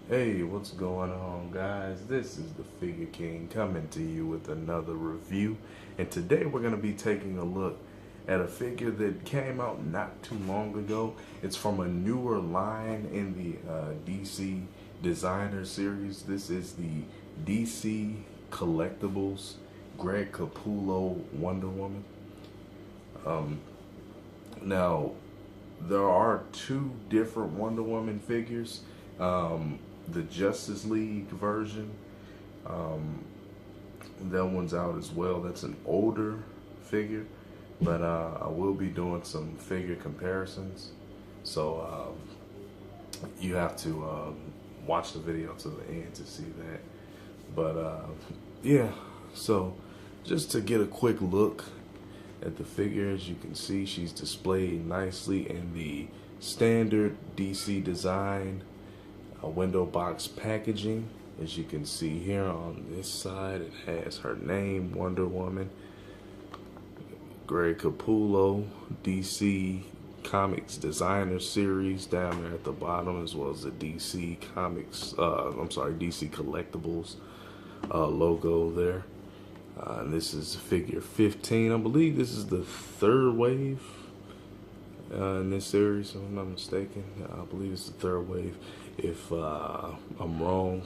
Hey, what's going on, guys? This is the Figure King coming to you with another review. And today we're going to be taking a look at a figure that came out not too long ago. It's from a newer line in the DC Designer series. This is the DC Collectibles Greg Capullo Wonder Woman. Now, there are two different Wonder Woman figures. The Justice League version, that one's out as well. That's an older figure, but I will be doing some figure comparisons. So you have to watch the video to the end to see that. But yeah, so just to get a quick look at the figure, as you can see, she's displayed nicely in the standard DC design window box packaging. As you can see here on this side, it has her name, Wonder Woman, Greg Capullo, DC Comics Designer Series down there at the bottom, as well as the DC Comics, DC Collectibles logo there. And this is figure 15. I believe this is the third wave in this series, if I'm not mistaken. I believe it's the third wave. If I'm wrong,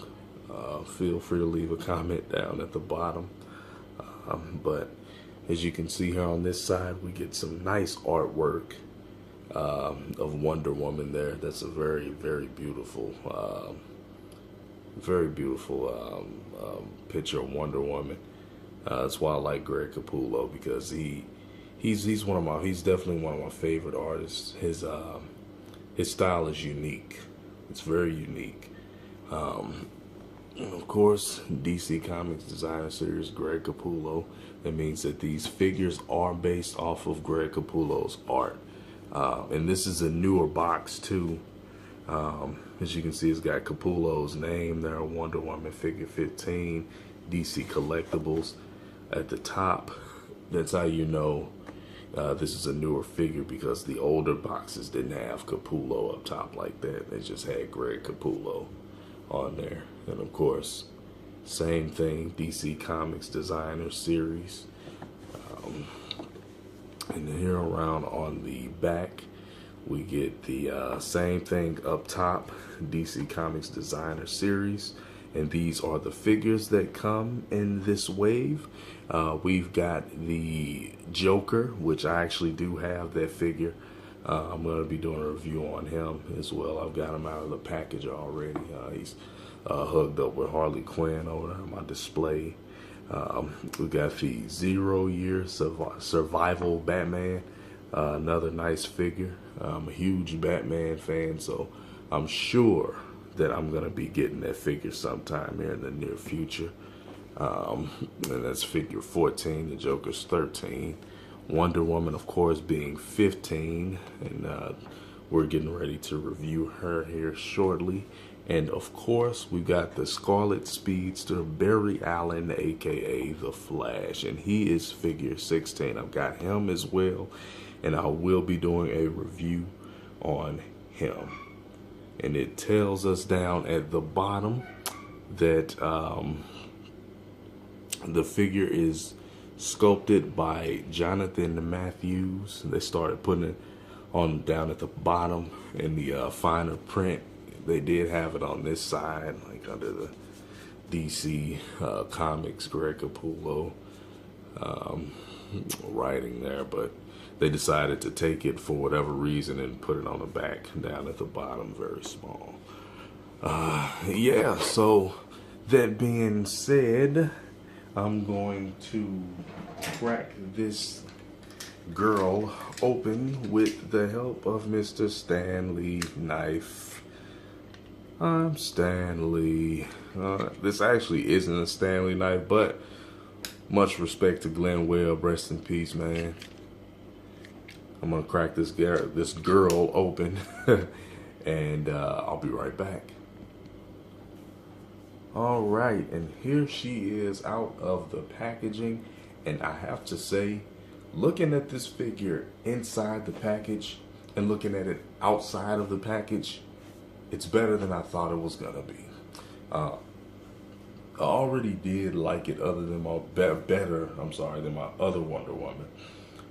feel free to leave a comment down at the bottom. But as you can see here on this side, we get some nice artwork of Wonder Woman there. That's a very, very beautiful, picture of Wonder Woman. That's why I like Greg Capullo, because he's definitely one of my favorite artists. His style is unique. It's very unique. And of course, DC Comics Designer Series, Greg Capullo. That means that these figures are based off of Greg Capullo's art. And this is a newer box too. As you can see, it's got Capullo's name there, Wonder Woman figure 15, DC Collectibles at the top. That's how you know this is a newer figure, because the older boxes didn't have Capullo up top like that. They just had Greg Capullo on there. And of course, same thing, DC Comics Designer Series. And here around on the back, we get the same thing up top, DC Comics Designer Series. And these are the figures that come in this wave. We've got the Joker, which I actually do have that figure. I'm going to be doing a review on him as well. I've got him out of the package already. He's hooked up with Harley Quinn over there on my display. We got the 0 Year Survival Batman, another nice figure. I'm a huge Batman fan, so I'm sure that I'm going to be getting that figure sometime here in the near future. And that's figure 14, the Joker's 13. Wonder Woman, of course, being 15. And we're getting ready to review her here shortly. And of course, we got the Scarlet Speedster, Barry Allen, aka The Flash. And he is figure 16. I've got him as well. And I will be doing a review on him. And it tells us down at the bottom that the figure is sculpted by Jonathan Matthews. They started putting it on down at the bottom in the finer print. They did have it on this side, like under the DC Comics Greg Capullo writing there, but they decided to take it for whatever reason and put it on the back down at the bottom, very small. Yeah, so that being said, I'm going to crack this girl open with the help of Mr. Stanley Knife. I'm Stanley. This actually isn't a Stanley knife, but much respect to Glenn Webb. Rest in peace, man. I'm gonna crack this girl open, and I'll be right back. All right, and here she is out of the packaging, and I have to say, looking at this figure inside the package and looking at it outside of the package, it's better than I thought it was gonna be. I already did like it other than my better, I'm sorry, than my other Wonder Woman.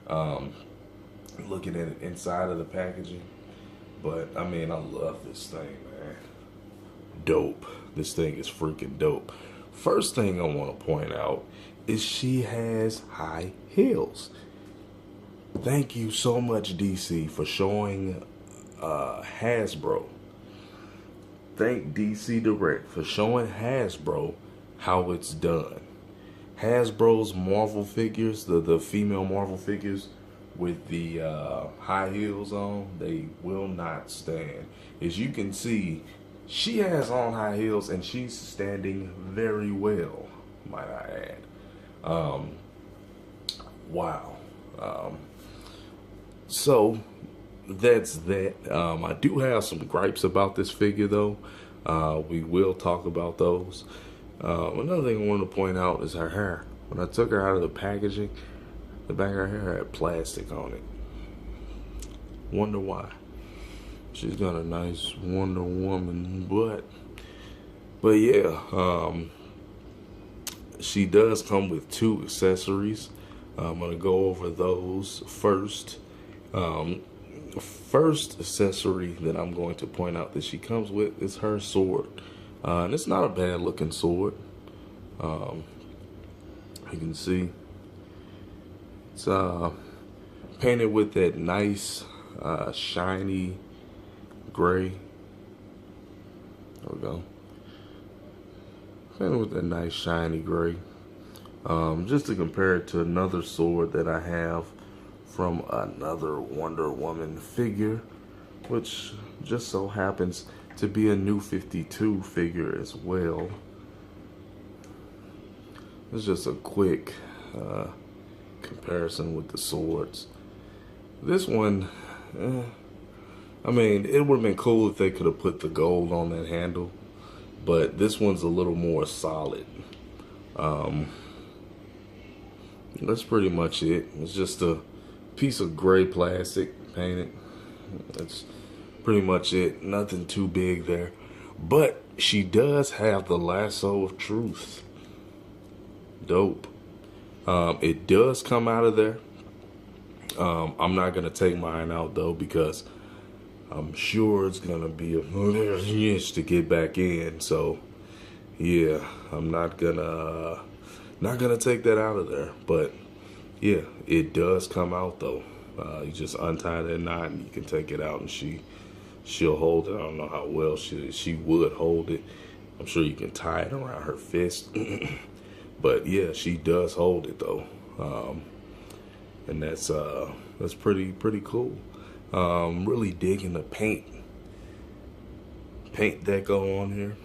Um, Looking at it inside of the packaging. But I mean, I love this thing, man. Dope. This thing is freaking dope. First thing I want to point out is she has high heels. Thank you so much, DC, for showing Hasbro. Thank DC Direct for showing Hasbro how it's done. Hasbro's Marvel figures, the female Marvel figures with the high heels on, they will not stand. As you can see, she has on high heels and she's standing very well, might I add. Wow. So that's that. I do have some gripes about this figure though. We will talk about those. Another thing I want to point out is her hair. When I took her out of the packaging, the back of her hair had plastic on it. Wonder why. She's got a nice Wonder Woman butt. But yeah, she does come with 2 accessories. I'm going to go over those first. First accessory that I'm going to point out that she comes with is her sword. And it's not a bad looking sword. You can see it's painted with that nice shiny gray. There we go. Painted with that nice shiny gray. Just to compare it to another sword that I have from another Wonder Woman figure, which just so happens to be a new 52 figure as well. It's just a quick comparison with the swords. This one, I mean, it would have been cool if they could have put the gold on that handle, but this one's a little more solid. That's pretty much it. It's just a piece of gray plastic painted. That's pretty much it. Nothing too big there. But she does have the lasso of truth. Dope. It does come out of there. I'm not going to take mine out though, because I'm sure it's going to be a yes to get back in. So yeah, I'm not gonna take that out of there. But yeah, it does come out though. You just untie that knot and you can take it out, and she'll hold it. I don't know how well she would hold it. I'm sure you can tie it around her fist. But yeah, she does hold it though. And that's pretty cool. Really digging the paint deco on here.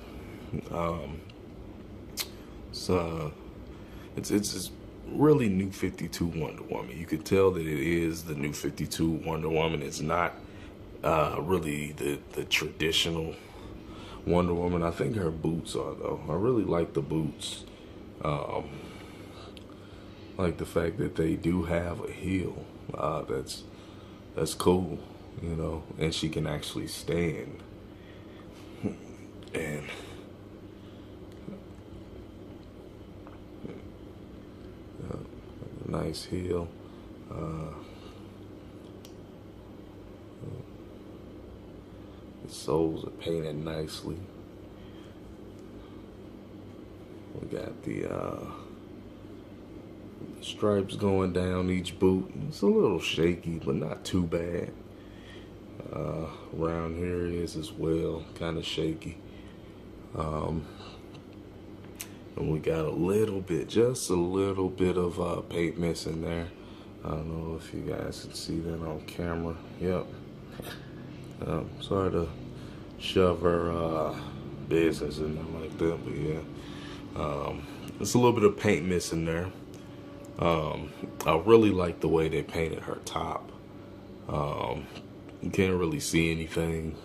It's really new 52 Wonder Woman. You could tell that it is the new 52 Wonder Woman. It's not really the traditional Wonder Woman. I think her boots are though. I really like the boots. Like the fact that they do have a heel. That's cool, you know. And she can actually stand. And nice heel. The soles are painted nicely. We got the stripes going down each boot. It's a little shaky, but not too bad. Around here is as well, kind of shaky. And we got a little bit, just a little bit of paint missing there. I don't know if you guys can see that on camera. Yep. Sorry to shove her business in there like that, but yeah. It's a little bit of paint missing there. I really like the way they painted her top. You can't really see anything.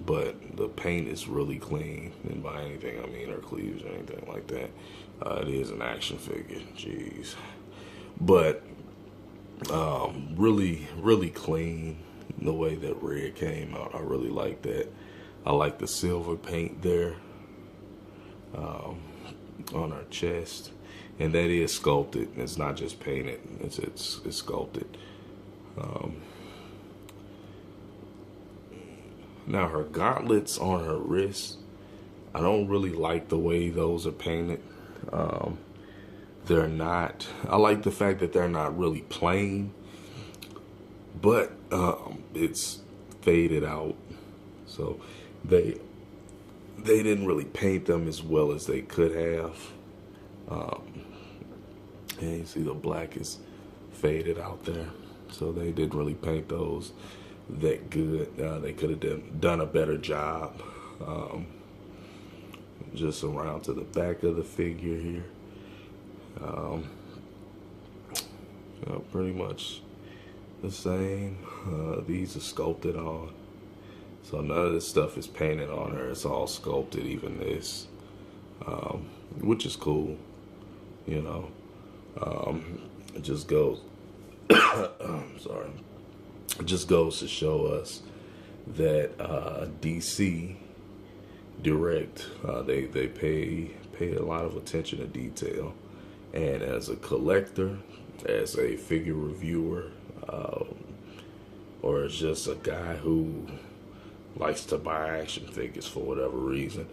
But the paint is really clean, and by anything I mean her sleeves or anything like that. It is an action figure, jeez. But really clean the way that red came out. I really like that. I like the silver paint there on her chest, and that is sculpted. It's not just painted. It's sculpted. Now her gauntlets on her wrist, I don't really like the way those are painted. They're not. I like the fact that they're not really plain, but it's faded out. So they didn't really paint them as well as they could have. And you see the black is faded out there. So they didn't really paint those that good. They could have done a better job. Just around to the back of the figure here. Pretty much the same. These are sculpted on. So none of this stuff is painted on her. It's all sculpted, even this, which is cool. You know, it just goes. Sorry, it just goes to show us that DC Direct, they pay a lot of attention to detail, and as a collector, as a figure reviewer, or as just a guy who likes to buy action figures for whatever reason,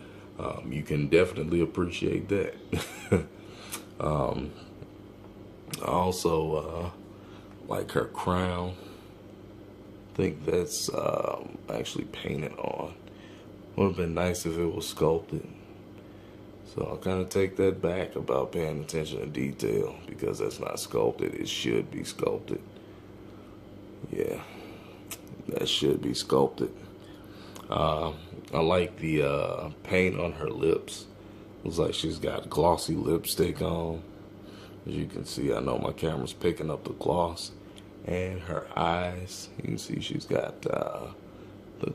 you can definitely appreciate that. I also like her crown. I think that's actually painted on. Would have been nice if it was sculpted. So I'll kind of take that back about paying attention to detail, because that's not sculpted. It should be sculpted. Yeah, that should be sculpted. I like the paint on her lips. Looks like she's got glossy lipstick on. As you can see, I know my camera's picking up the gloss. And her eyes, you can see she's got the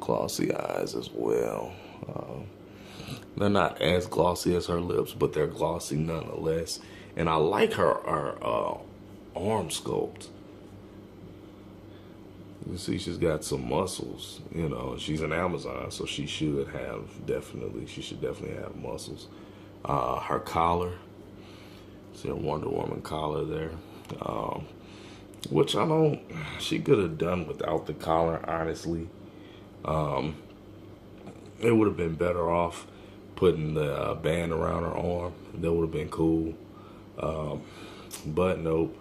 glossy eyes as well. They're not as glossy as her lips, but they're glossy nonetheless. And I like her arm sculpt. You can see she's got some muscles. You know, she's an Amazon, so she should definitely have muscles. Her collar, see her Wonder Woman collar there. Which she could have done without the collar, honestly. It would have been better off putting the band around her arm. That would have been cool. But nope,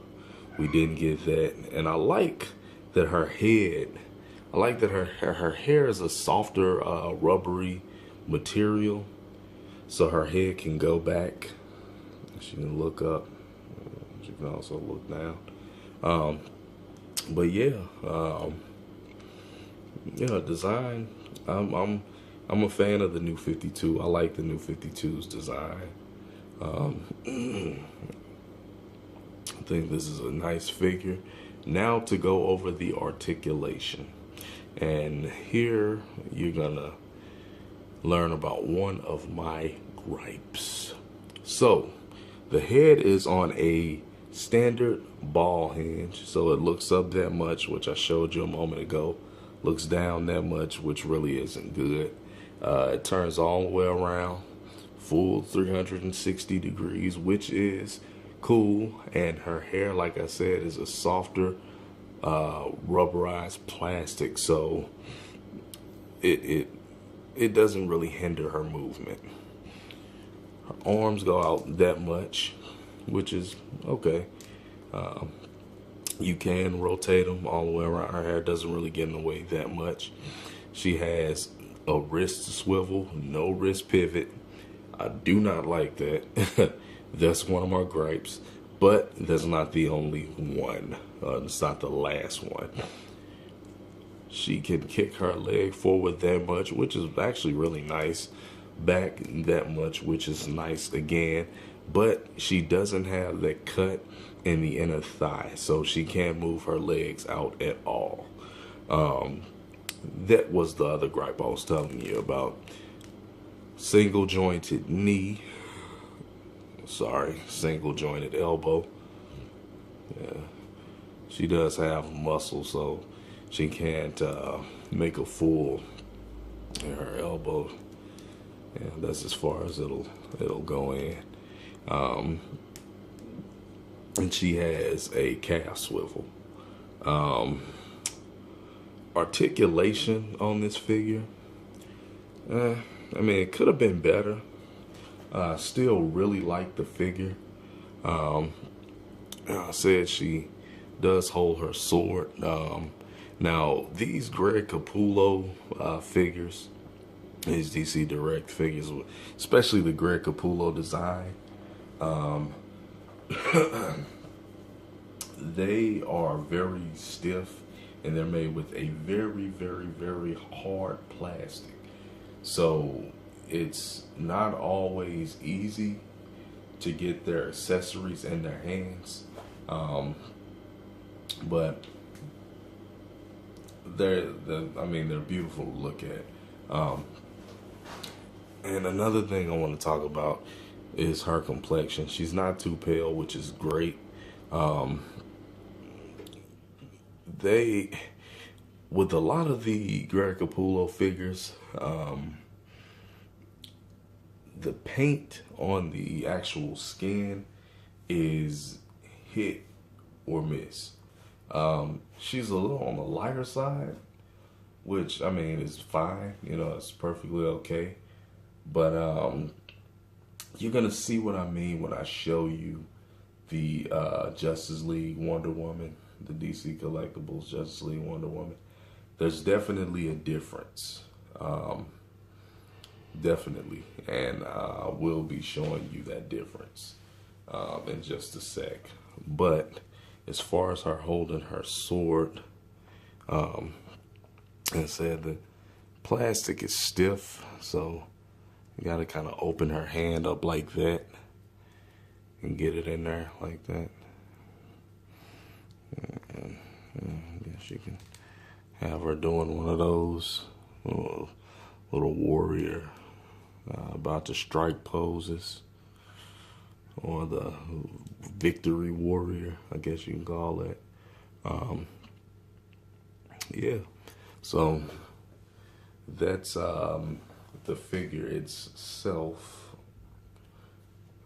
we didn't get that. And I like that her hair is a softer, rubbery material. So her head can go back. She can look up. She can also look down. But yeah, design. I'm a fan of the new 52. I like the new 52's design. I think this is a nice figure. Now to go over the articulation, and here you're gonna learn about one of my gripes. So the head is on a standard ball hinge, so it looks up that much, which I showed you a moment ago. Looks down that much, which really isn't good. It turns all the way around, full 360 degrees, which is cool. And her hair, like I said, is a softer rubberized plastic, so it doesn't really hinder her movement. Her arms go out that much, which is okay. You can rotate them all the way around. Her hair doesn't really get in the way that much. She has a wrist swivel, no wrist pivot. I do not like that. That's one of my gripes, but that's not the only one. It's not the last one. She can kick her leg forward that much, which is actually really nice. Back that much, which is nice again. But she doesn't have that cut in the inner thigh, so she can't move her legs out at all. That was the other gripe I was telling you about. Single jointed knee. Single jointed elbow. Yeah, she does have muscle, so she can't make a full and her elbow. Yeah, that's as far as it'll go in. Um, and she has a calf swivel. Articulation on this figure, I mean, it could have been better. Still really like the figure. I said she does hold her sword. Now, these Greg Capullo figures, these DC Direct figures, especially the Greg Capullo design, they are very stiff and they're made with a very, very, very hard plastic. So it's not always easy to get their accessories in their hands. But they're beautiful to look at. And another thing I want to talk about is her complexion. She's not too pale, which is great. They, with a lot of the Greg Capullo figures, the paint on the actual skin is hit or miss. She's a little on the lighter side, which I mean is fine. You know, it's perfectly okay. But you're gonna see what I mean when I show you the Justice League Wonder Woman, the DC Collectibles Justice League Wonder Woman. There's definitely a difference. Definitely, and we'll be showing you that difference in just a sec. But as far as her holding her sword, and said the plastic is stiff, so you got to kind of open her hand up like that and get it in there like that. And I guess you can have her doing one of those little warrior about to strike poses, or the victory warrior, I guess you can call it. Yeah, so that's the figure itself.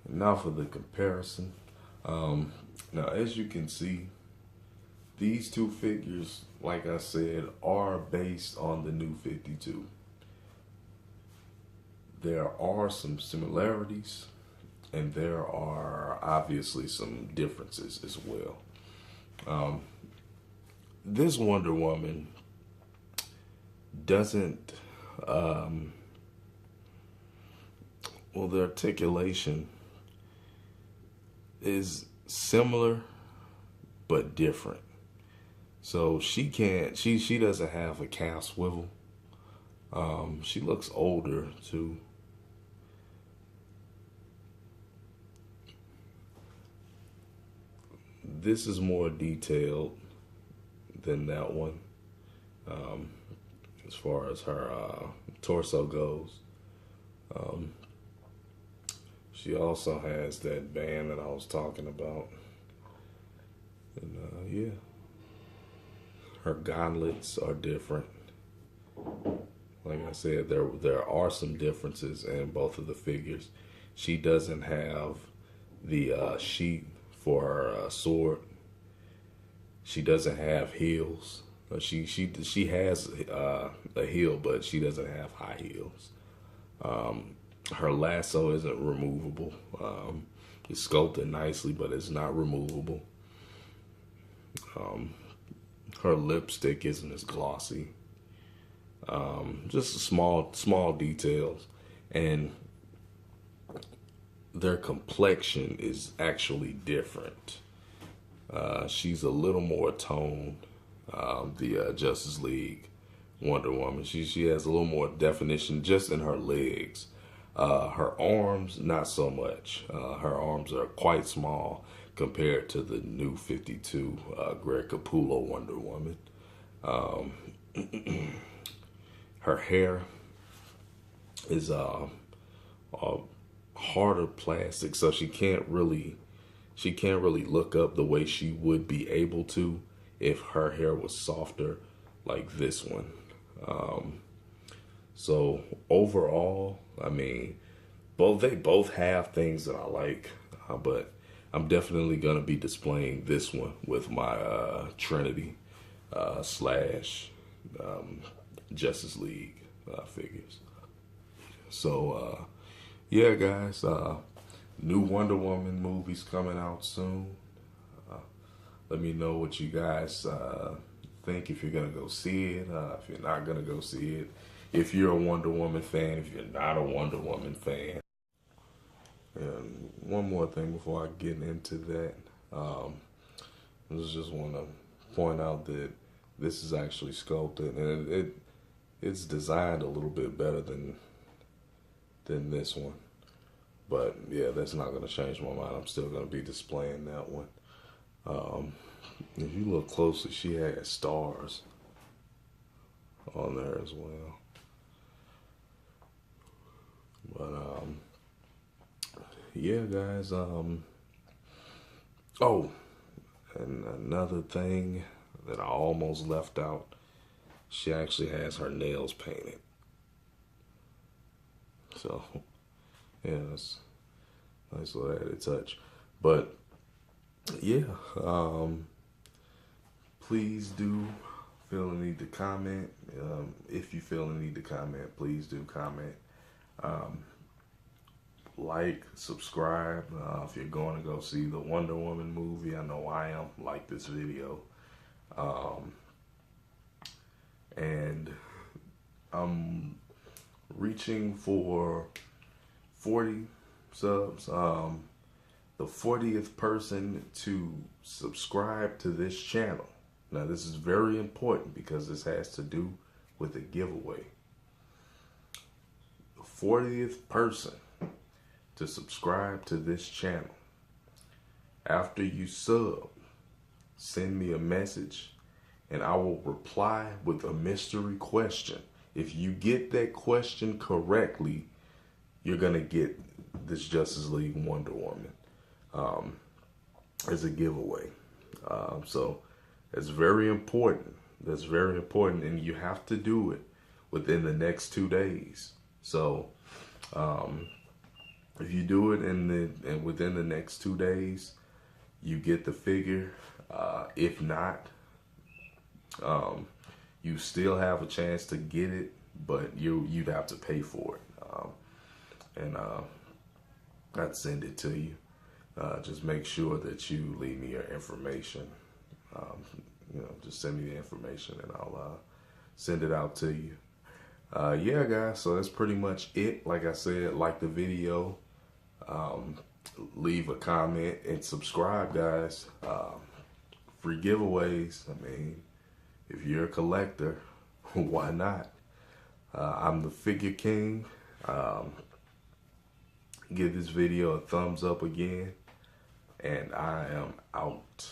Now for the comparison. Now, as you can see, these two figures, like I said, are based on the new 52. There are some similarities, and there are obviously some differences as well. This Wonder Woman doesn't, well, the articulation is similar but different. So she doesn't have a calf swivel. She looks older too. This is more detailed than that one, as far as her torso goes. She also has that band that I was talking about. And yeah, her gauntlets are different. Like I said, there are some differences in both of the figures. She doesn't have the sheath for her sword. She doesn't have heels. She has a heel, but she doesn't have high heels. Her lasso isn't removable. It's sculpted nicely, but it's not removable. Her lipstick isn't as glossy. Just small details, and their complexion is actually different. She's a little more toned. The Justice League Wonder Woman, she has a little more definition just in her legs. Her arms, not so much. Her arms are quite small compared to the new 52 Greg Capullo Wonder Woman. Her hair is harder plastic, so she can't really look up the way she would be able to if her hair was softer like this one. So overall, I mean, they both have things that I like, but I'm definitely gonna be displaying this one with my Trinity slash Justice League figures. So yeah, guys, new Wonder Woman movies coming out soon. Let me know what you guys think, if you're gonna go see it, if you're not gonna go see it, if you're a Wonder Woman fan, if you're not a Wonder Woman fan. And one more thing before I get into that, I just want to point out that this is actually sculpted, and it's designed a little bit better than this one. But yeah, that's not going to change my mind. I'm still going to be displaying that one. If you look closely, she has stars on there as well. But yeah, guys. Oh, and another thing that I almost left out, she actually has her nails painted. So yeah, that's nice little added touch. But yeah, please do feel the need to comment. If you feel the need to comment, please do comment. Like, subscribe. If you're going to go see the Wonder Woman movie, I know I am. Like this video. And I'm reaching for 40 subs. The 40th person to subscribe to this channel. Now, this is very important because this has to do with a giveaway. The 40th person to subscribe to this channel. After you sub, send me a message and I will reply with a mystery question. If you get that question correctly, you're gonna get this Justice League Wonder Woman as a giveaway. So it's very important. That's very important, and you have to do it within the next 2 days. So if you do it within the next 2 days, you get the figure. If not, you still have a chance to get it, but you'd have to pay for it. And I'd send it to you. Just make sure that you leave me your information. Just send me the information and I'll send it out to you. Yeah, guys, so that's pretty much it. Like I said, like the video, leave a comment and subscribe, guys. Free giveaways. I mean, if you're a collector, why not? I'm the Figure King. Give this video a thumbs up again, and I am out.